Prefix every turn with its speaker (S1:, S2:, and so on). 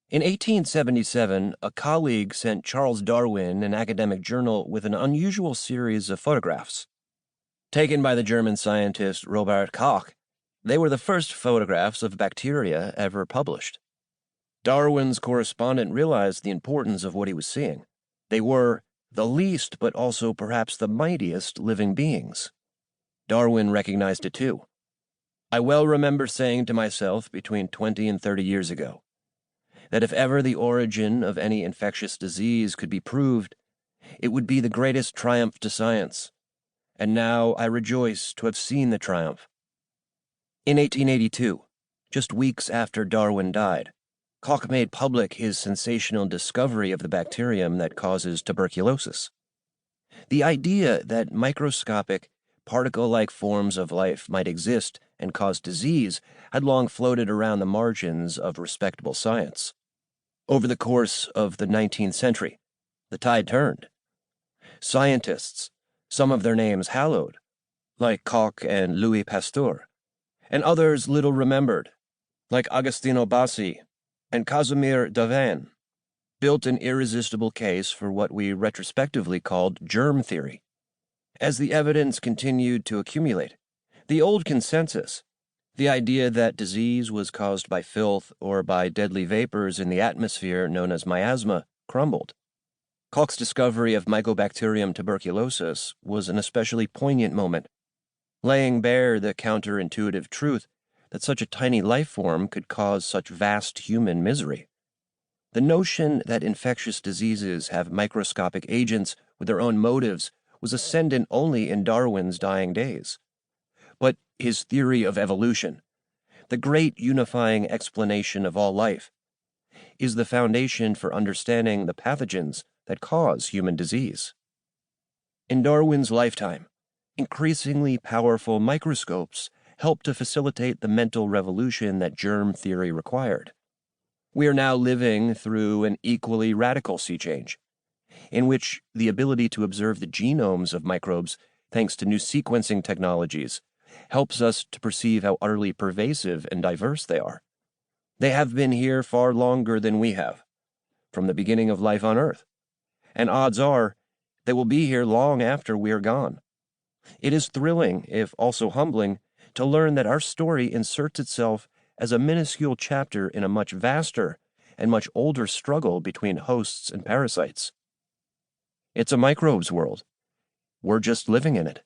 S1: In 1877, a colleague sent Charles Darwin an academic journal with an unusual series of photographs. Taken by the German scientist Robert Koch, they were the first photographs of bacteria ever published. Darwin's correspondent realized the importance of what he was seeing. They were the least, but also perhaps the mightiest living beings. Darwin recognized it too. I well remember saying to myself between 20 and 30 years ago that if ever the origin of any infectious disease could be proved, it would be the greatest triumph to science. And now I rejoice to have seen the triumph. In 1882, just weeks after Darwin died, Koch made public his sensational discovery of the bacterium that causes tuberculosis. The idea that microscopic, particle-like forms of life might exist and cause disease had long floated around the margins of respectable science. Over the course of the 19th century, the tide turned. Scientists, some of their names hallowed, like Koch and Louis Pasteur, and others little remembered, like Agostino Bassi and Casimir Davin, built an irresistible case for what we retrospectively called germ theory. As the evidence continued to accumulate, the old consensus, the idea that disease was caused by filth or by deadly vapors in the atmosphere known as miasma, crumbled. Koch's discovery of Mycobacterium tuberculosis was an especially poignant moment, laying bare the counterintuitive truth that such a tiny life form could cause such vast human misery. The notion that infectious diseases have microscopic agents with their own motives was ascendant only in Darwin's dying days. But his theory of evolution, the great unifying explanation of all life, is the foundation for understanding the pathogens that cause human disease. In Darwin's lifetime, increasingly powerful microscopes helped to facilitate the mental revolution that germ theory required. We are now living through an equally radical sea change, in which the ability to observe the genomes of microbes, thanks to new sequencing technologies, helps us to perceive how utterly pervasive and diverse they are. They have been here far longer than we have, from the beginning of life on Earth, and odds are they will be here long after we are gone. It is thrilling, if also humbling, to learn that our story inserts itself as a minuscule chapter in a much vaster and much older struggle between hosts and parasites. It's a microbes world. We're just living in it.